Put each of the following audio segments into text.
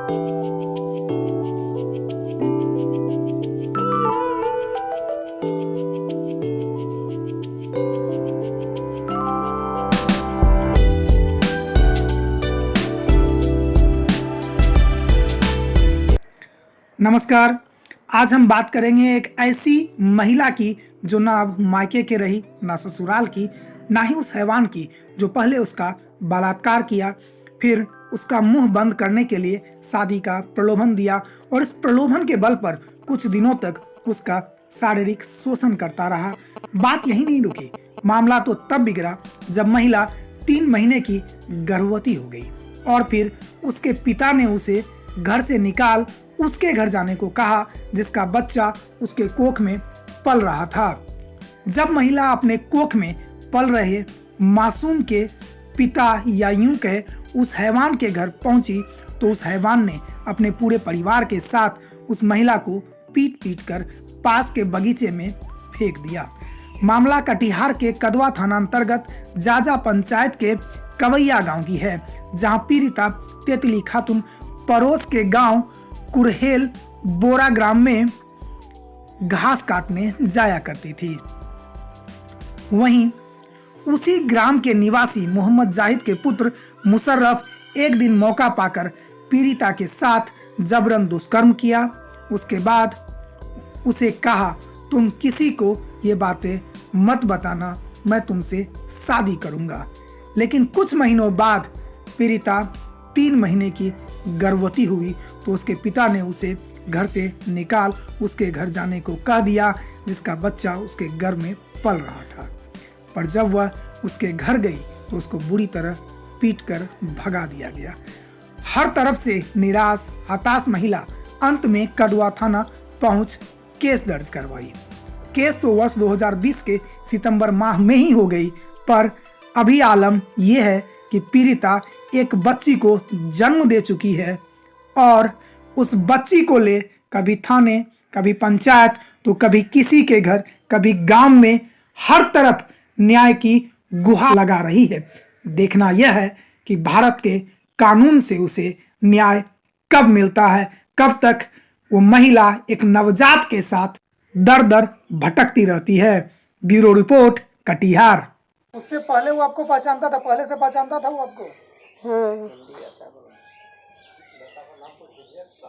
नमस्कार। आज हम बात करेंगे एक ऐसी महिला की जो ना अब मायके के रही, ना ससुराल की, ना ही उस हैवान की जो पहले उसका बलात्कार किया, फिर उसका मुंह बंद करने के लिए शादी का प्रलोभन दिया और इस प्रलोभन के बल पर कुछ दिनों तक उसका शारीरिक शोषण करता रहा। बात यही नहीं रुकी, मामला तो तब बिगड़ा जब महिला 3 महीने की गर्भवती हो गई और फिर उसके पिता ने उसे घर से निकाल उसके घर जाने को कहा, जिसका बच्चा उसके कोख में पल रहा था। जब महिला अपने कोख में पल रहे मासूम के पिता या यूं कहे उस हैवान के घर पहुंची तो उस हैवान ने अपने पूरे परिवार के साथ उस महिला को पीट पीट कर पास के बगीचे में फेंक दिया। मामला कटिहार के कदवा थाना अंतर्गत जाजा पंचायत के कवैया गांव की है, जहां पीड़िता तेतली खातून पड़ोस के गांव कुरहेल बोरा ग्राम में घास काटने जाया करती थी। वहीं उसी ग्राम के निवासी मोहम्मद जाहिद के पुत्र मुशर्रफ एक दिन मौका पाकर पीड़िता के साथ जबरन दुष्कर्म किया। उसके बाद उसे कहा, तुम किसी को ये बातें मत बताना, मैं तुमसे शादी करूंगा। लेकिन कुछ महीनों बाद पीड़िता 3 महीने की गर्भवती हुई तो उसके पिता ने उसे घर से निकाल उसके घर जाने को कह दिया, जिसका बच्चा उसके घर में पल रहा था। पर जब वह उसके घर गई तो उसको बुरी तरह पीटकर भगा दिया गया। हर तरफ से निराश हताश महिला अंत में कदवा थाना पहुंच केस दर्ज करवाई। केस तो वर्ष 2020 के सितंबर माह में ही हो गई, पर अभी आलम यह है कि पीड़िता एक बच्ची को जन्म दे चुकी है और उस बच्ची को ले कभी थाने, कभी पंचायत, तो कभी किसी के घर, कभी गांव में हर तरफ न्याय की गुहार लगा रही है। देखना यह है कि भारत के कानून से उसे न्याय कब मिलता है, कब तक वो महिला एक नवजात के साथ दर दर भटकती रहती है। Bureau report, Katihar. उससे पहले वो आपको पहचानता था? पहले से पहचानता था वो आपको? हाँ।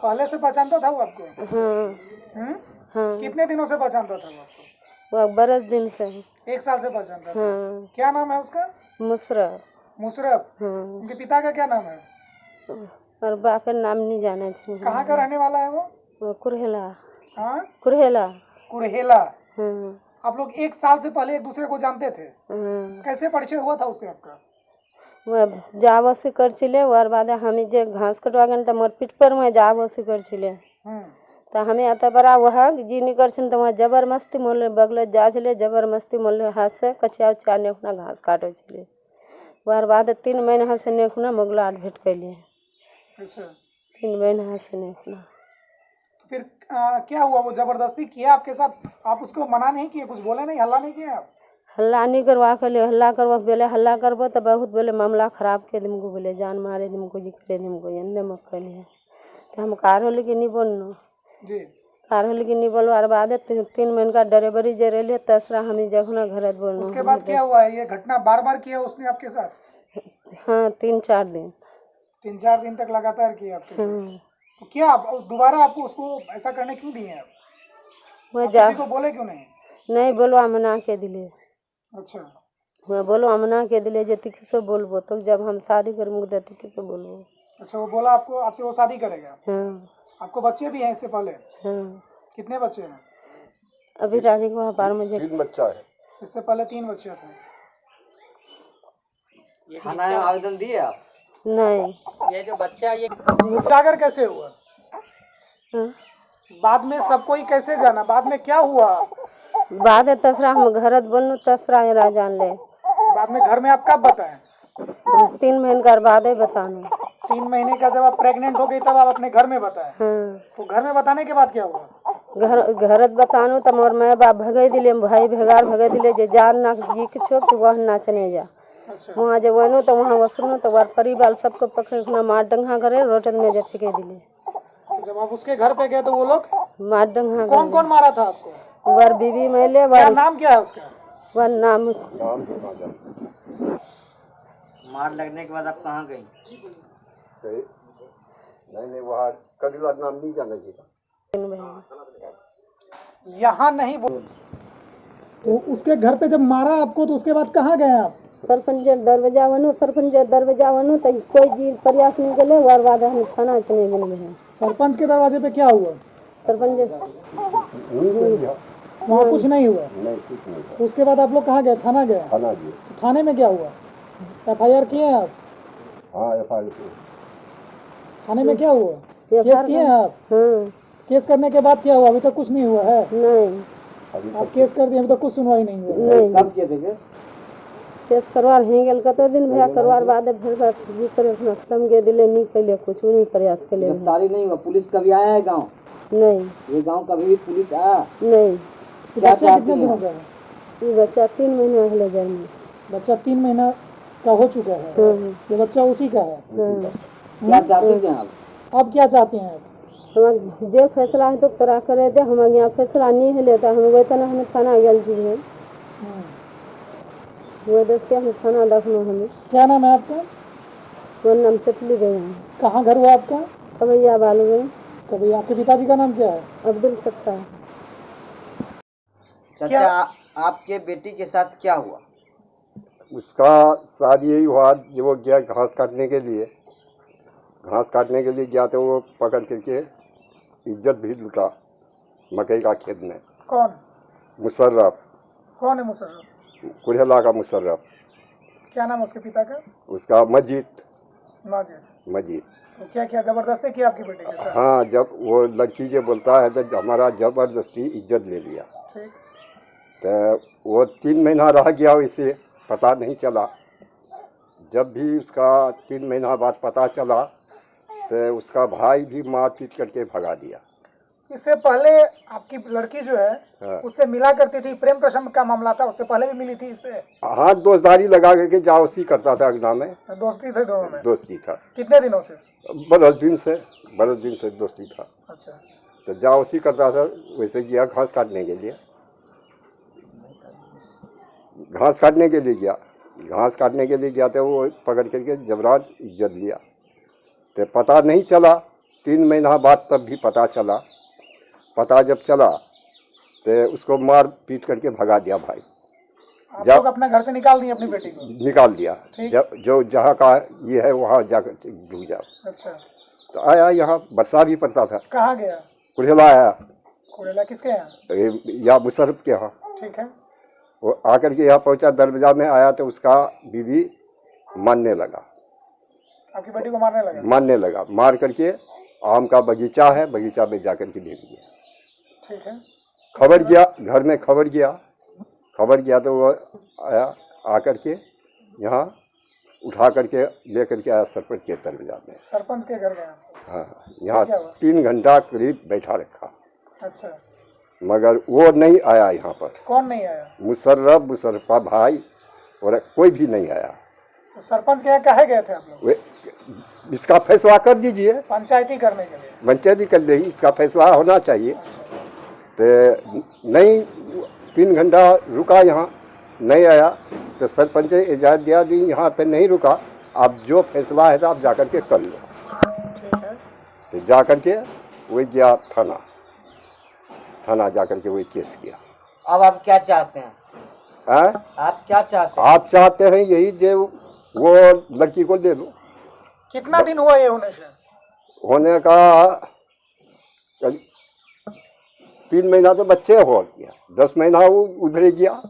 पहले से पहचानता था वो आपको? हाँ। हाँ। कितने दिनों से पहचानता था वो आपको? वो बरस दिन से। 1 साल से पहचानता था। हाँ। क्या नाम है उसका? मुशर्रफ। मुशर्रफ। हाँ। उनके पिता का क्या नाम है? और बाप का नाम नहीं जाना चाहिए। कहाँ का रहने वाला है वो? कुरहेला। हाँ, कुरहेला। कुरहेला। हाँ। आप लोग 1 साल से पहले एक दूसरे को जानते थे? हाँ। कैसे परिचय हुआ था उससे आपका? वह जावसी करछिले और बाद हमें जे घास कटवा गन त मोर पीठ पर में जावसी करछिले तो हमें आता बड़ा वह जी नहीं करछन तो वह जबरदस्ती मोले बगले जाजले जबरदस्ती मोले हाथ से कचिया चाने अपना घास काटो छिले वार बाद 3 महीना से नेखना मोगला भेंट कैले। अच्छा, 3 महीना से नेखना। फिर क्या हुआ? वो जबरदस्ती किया आपके साथ? आप उसको मना नहीं किए, कुछ बोले नहीं, हल्ला नहीं किया आप? हल्ला नहीं करवा के लिए हल्ला करवा बोले हल्ला करबो तो बहुत बोले मामला खराब के तुमको बोले जान मारे तुमको जी करे तुमको एने मत करिए तो हम कार हो लेकिन नहीं बोलनो जी, कार हो लेकिन नहीं बोलो। और बाद 3 महीने का ड्राइवरी जे रेले तसरा हमें जखना घर बोलनो। उसके बाद क्या हुआ? ये घटना बार बार किया उसने आपके साथ? हाँ, 3-4 दिन। 3-4 दिन तक लगातार किया आपके साथ। हाँ। तो क्या आप दोबारा आपको उसको ऐसा करने क्यों दिए आप? वह आप जा किसी को बोले क्यों नहीं? नहीं बोलो मना के दिले। अच्छा, मैं बोलो मना के दिले जे तिक से बोलबो तो जब हम शादी करेंगे तो तिक से बोलबो। अच्छा, वो बोला आपको आपसे वो शादी करेगा? हाँ। आपको बच्चे भी हैं इससे पहले? हाँ। कितने बच्चे हैं? अभी राजी को बार में 3 बच्चा है। इससे पहले 3 बच्चे थे। थाना में आवेदन दिए आप? नहीं। ये जो बच्चा ये उजागर कैसे हुआ? हाँ। बाद में सबको ही कैसे जाना? बाद में क्या हुआ? बाद तसरा हम घर बोलनो तसरा ये जान ले। बाद में घर में आप कब बताएं? 3 महीने का बाद ही बताना। 3 महीने का जब आप प्रेग्नेंट हो गई तब आप अपने घर में बताएं? हाँ। तो घर में बताने के बाद क्या हुआ? घर बतानो तो मोर माँ बाप भगे दिले, भाई भेगार भगे दिले जे जान ना जी किछो कि वह नाचने जा अच्छा वहाँ जब वनो तो वहाँ वसनो तो बार परिवार सबको पकड़े अपना मार डंगा करे रोटन में जब फेंके दिले। तो जब आप उसके घर पे गए तो वो लोग मार डंगा कौन कौन मारा था आपको? बार बीवी मैले क्या बार नाम क्या है उसका? वन नाम मार लगने के बाद आप कहाँ गई? नहीं वहाँ कभी नाम नहीं जाना चाहिए। यहाँ नहीं बोल। तो उसके घर पे जब मारा आपको तो उसके बाद कहाँ गए आप? सरपंच दरवाजा वनो तो कोई जी प्रयास नहीं करे बार बाद हम थाना चले गए। सरपंच के दरवाजे पे क्या हुआ? सरपंच वहाँ कुछ नहीं हुआ। नहीं कुछ नहीं तो उसके बाद आप लोग कहाँ गए? थाना गए। खाना जी। थाने में क्या हुआ? FIR किए हैं आप? हाँ FIR थाने में क्या हुआ? केस किए हैं आप? हाँ केस करने के बाद क्या हुआ? अभी तक कुछ नहीं हुआ है। नहीं आप केस कर दिए, अभी तक कुछ सुनवाई नहीं हुआ। नहीं कब किए थे? केस करवार हैं गेल कतो दिन भैया करवार बाद फिर बात जी करे अपना खत्म के दिले नहीं कैले कुछ नहीं प्रयास कैले गिरफ्तारी नहीं हुआ? पुलिस कभी आया है गाँव? नहीं ये गाँव कभी भी पुलिस आया? नहीं। क्या बच्चा चाहती कितने हैं दिनों आप? का है? ये बच्चा 3 महीना हले जन्म। बच्चा 3 महीना का हो चुका है। हाँ ये बच्चा उसी का है। हाँ क्या चाहती हैं आप? अब क्या चाहते हैं आप? हम जे फैसला है तो तोरा करे दे हम यहाँ फैसला नहीं है लेता हम गए तना हम थाना गल जी है वो देख के हम थाना देखना हमें। क्या नाम है आपका? वो नाम चटली गया कहाँ घर हुआ आपका? कबैया बालू में कभी आपके पिताजी का नाम क्या है? अब्दुल सत्तार। चाचा आपके बेटी के साथ क्या हुआ? उसका शादी यही हुआ जब वो गया घास काटने के लिए। घास काटने के लिए गया तो वो पकड़ करके इज्जत भी लूटा मकई का खेत में। कौन? मुशर्रफ। कौन है मुशर्रफ? कुरेला का मुशर्रफ। क्या नाम है उसके पिता का? उसका मजीद। माजिद। तो क्या किया? जबरदस्ती किया आपकी बेटी के साथ? हाँ जब वो लड़की जो बोलता है तो हमारा जबरदस्ती इज्जत ले लिया। ठीक। तो वो 3 महीना रह गया वैसे पता नहीं चला। जब भी उसका 3 महीना बाद पता चला तो उसका भाई भी मार पीट करके भगा दिया। इससे पहले आपकी लड़की जो है हाँ। उससे मिला करती थी, प्रेम प्रसंग का मामला था, उससे पहले भी मिली थी इससे? हाँ दोस्तारी लगा करके जाओसी करता था अगना में। दोस्ती थे दोनों में? दोस्ती था। कितने दिनों से? बरस दिन से दोस्ती था। अच्छा। तो जाओसी करता था। वैसे गया घास काटने के लिए। घास काटने के लिए गया तो वो पकड़ करके जबरान इज्जत लिया। तो पता नहीं चला 3 महीना बाद तब भी पता चला। पता जब चला तो उसको मार पीट करके भगा दिया भाई। आप लोग अपने घर से निकाल दिए अपनी बेटी को? निकाल दिया। ठीक। जब जो जहाँ का ये है वहाँ जाकर डूब जा। अच्छा। तो आया यहाँ बरसा भी पड़ता था। कहाँ गया? कुरेला आया। कुरेला किसके यहाँ? या मुशर्रफ के यहाँ। ठीक है। वो आकर के यहाँ पहुँचा, दरवाजा में आया तो उसका बीवी मारने लगा। आपकी बेटी को मारने लगा? मार करके आम का बगीचा है, बगीचा में जाकर के देख दिया। ठीक है। खबर गया घर में, खबर गया तो वो आया, आकर के यहाँ उठा करके ले करके आया सरपंच के दरवाजा में। सरपंच के घर गया? हाँ यहाँ क्या हुआ? 3 घंटा करीब बैठा रखा। अच्छा। मगर वो नहीं आया यहाँ पर। कौन नहीं आया? मुशर्रफा भाई और कोई भी नहीं आया। तो सरपंच के यहाँ काहे गए थे आप लोग? वे इसका फैसला कर दीजिए। पंचायती करने के लिए? पंचायती कर लेगी, इसका फैसला होना चाहिए। अच्छा। तो नहीं 3 घंटा रुका यहाँ, नहीं आया तो सरपंच ने इजाज़त दिया कि यहाँ पे नहीं रुका, आप जो फैसला है तो आप जाकर के कर लो। ठीक है। तो जाकर के वही गया थाना जाकर के वही केस किया। अब आप क्या चाहते हैं? आप क्या चाहते हैं? आप चाहते हैं यही जो वो लड़की को दे दो। कितना दिन हुआ ये होने से? होने का 3 महीना तो बच्चे हो गया, 10 महीना वो उधर गया।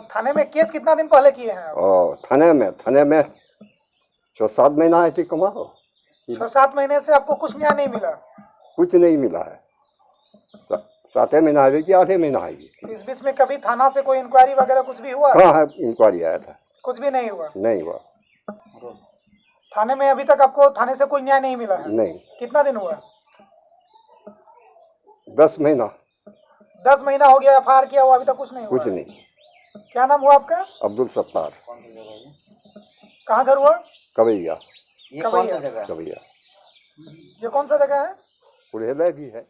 थाने में केस कितना दिन पहले किए हैं? और थाने में 6-7 महीना है। कमा हो 6-7 महीने से आपको कुछ न्याय नहीं मिला? कुछ नहीं मिला है। 7 महीना है कि 8 महीना है। इस बीच में कभी थाना से कोई इंक्वायरी वगैरह कुछ भी हुआ? कहाँ है इंक्वायरी आया था? कुछ भी नहीं हुआ? नहीं हुआ। थाने में अभी तक आपको थाने से कोई न्याय नहीं मिला है? नहीं। कितना दिन हुआ? 10 महीना। 10 महीना हो गया FIR किया हुआ, अभी तक कुछ नहीं हुआ? कुछ नहीं। क्या नाम हुआ आपका? अब्दुल सत्तार। कहाँ घर हुआ? कवैया। ये कौन सा जगह है? कवैया ये कौन सा जगह है? कुड़ेला भी है।